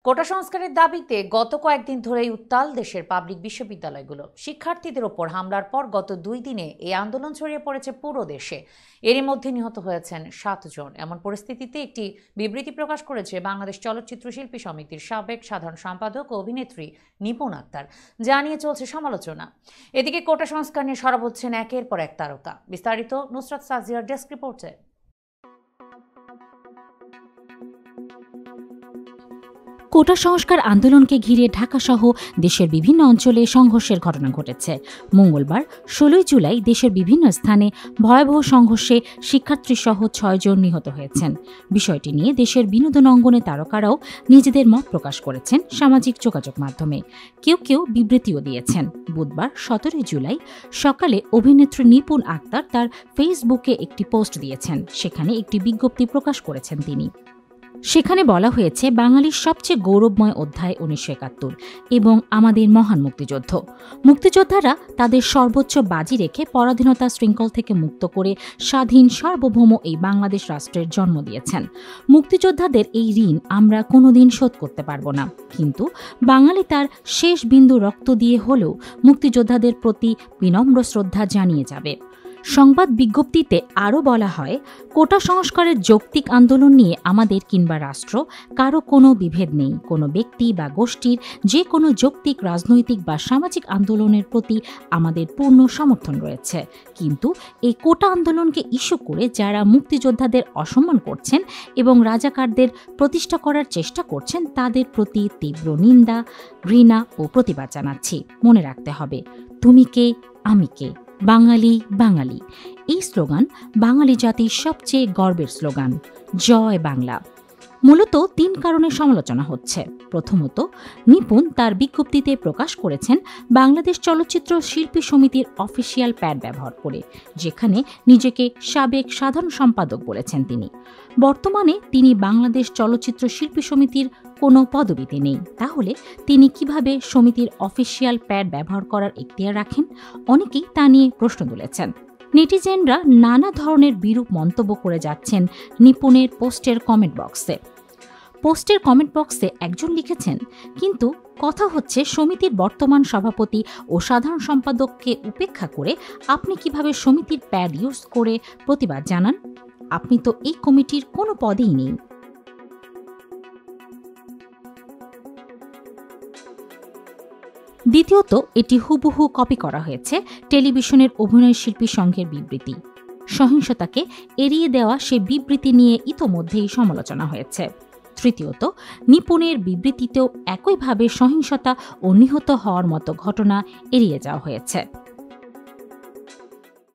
কোটা সংস্কারের দাবিতে গত কয়েকদিন ধরেই উত্তাল দেশের পাবলিক বিশ্ববিদ্যালয়গুলো। শিক্ষার্থীদের ওপর হামলার পর গত 2 দিনে এই আন্দোলন ছড়িয়ে পড়েছে পুরো দেশে। এরই মধ্যে নিহত হয়েছেন 7 জন। এমন পরিস্থিতিতে একটি বিবৃতি প্রকাশ করেছে বাংলাদেশ চলচ্চিত্র শিল্পী সমিতির সাবেক সাধারণ সম্পাদক ও অভিনেত্রী নিপুণ আক্তার, যা নিয়ে চলছে সমালোচনা। এদিকে কোটা সংস্কার নিয়ে সরব হচ্ছেন একের পর এক তারকা। বিস্তারিত নুসরাত সাজিয়ার ডেস্ক রিপোর্টে। কোটা সংস্কার আন্দোলনকে ঘিরে ঢাকাসহ দেশের বিভিন্ন অঞ্চলে সংঘর্ষের ঘটনা ঘটেছে। মঙ্গলবার 16 জুলাই দেশের বিভিন্ন স্থানে ভয়াবহ সংঘর্ষে শিক্ষার্থীসহ 6 জন নিহত হয়েছেন। বিষয়টি নিয়ে দেশের বিনোদন অঙ্গনে তারকারাও নিজেদের মত প্রকাশ করেছেন সামাজিক যোগাযোগ মাধ্যমে। কেউ কেউ বিবৃতিও দিয়েছেন। বুধবার 17 জুলাই সকালে অভিনেত্রী নিপুণ আক্তার তার ফেসবুকে একটি পোস্ট দিয়েছেন। সেখানে একটি বিজ্ঞপ্তি প্রকাশ করেছেন তিনি। সেখানে বলা হয়েছে, বাঙালির সবচেয়ে গৌরবময় অধ্যায় 1971 এবং আমাদের মহান মুক্তিযুদ্ধ। মুক্তিযোদ্ধারা তাদের সর্বোচ্চ বাজি রেখে পরাধীনতা শৃঙ্খল থেকে মুক্ত করে স্বাধীন সার্বভৌম এই বাংলাদেশ রাষ্ট্রের জন্ম দিয়েছেন। মুক্তিযোদ্ধাদের এই ঋণ আমরা কোনোদিন শোধ করতে পারব না, কিন্তু বাঙালি তার শেষ বিন্দু রক্ত দিয়ে হলেও মুক্তিযোদ্ধাদের প্রতি বিনম্র শ্রদ্ধা জানিয়ে যাবে। সংবাদ বিজ্ঞপ্তিতে আরও বলা হয়, কোটা সংস্কারের যৌক্তিক আন্দোলন নিয়ে আমাদের কিংবা রাষ্ট্র কারো কোনো বিভেদ নেই। কোনো ব্যক্তি বা গোষ্ঠীর যে কোনো যৌক্তিক রাজনৈতিক বা সামাজিক আন্দোলনের প্রতি আমাদের পূর্ণ সমর্থন রয়েছে, কিন্তু এই কোটা আন্দোলনকে ইস্যু করে যারা মুক্তিযোদ্ধাদের অসম্মান করছেন এবং রাজাকারদের প্রতিষ্ঠা করার চেষ্টা করছেন তাদের প্রতি তীব্র নিন্দা, ঘৃণা ও প্রতিবাদ জানাচ্ছি। মনে রাখতে হবে, তুমি কে, আমি কে, বাঙালি বাঙালি। এই স্লোগান বাঙালি জাতির সবচেয়ে গর্বের স্লোগান। জয় বাংলা। মূলত 3 কারণে সমালোচনা হচ্ছে। প্রথমত, নিপুণ তার বিজ্ঞপ্তিতে প্রকাশ করেছেন বাংলাদেশ চলচ্চিত্র শিল্পী সমিতির অফিসিয়াল প্যাড ব্যবহার করে, যেখানে নিজেকে সাবেক সাধারণ সম্পাদক বলেছেন তিনি। বর্তমানে তিনি বাংলাদেশ চলচ্চিত্র শিল্পী সমিতির কোনো পদবিতে নেই। তাহলে তিনি কিভাবে সমিতির অফিসিয়াল প্যাড ব্যবহার করার এখতিয়ার রাখেন? অনেকেই তা নিয়ে প্রশ্ন তুলেছেন। নেটিজেনরা নানা ধরনের বিরূপ মন্তব্য করে যাচ্ছেন নিপুণের পোস্টের কমেন্ট বক্সে একজন লিখেছেন, কিন্তু কথা হচ্ছে সমিতির বর্তমান সভাপতি ও সাধারণ সম্পাদককে উপেক্ষা করে আপনি কিভাবে সমিতির প্যাড ইউজ করে প্রতিবাদ জানান? আপনি তো এই কমিটির কোনো পদেই নেই। দ্বিতীয়ত, এটি হুবহু কপি করা হয়েছে টেলিভিশনের অভিনয় শিল্পী সংঘের বিবৃতি। সহিংসতাকে এড়িয়ে দেওয়া সে বিবৃতি নিয়ে ইতোমধ্যেই সমালোচনা হয়েছে। তৃতীয়ত, নিপুণের বিবৃতিতেও একইভাবে সহিংসতা ও নিহত হওয়ার মতো ঘটনা এড়িয়ে যাওয়া হয়েছে।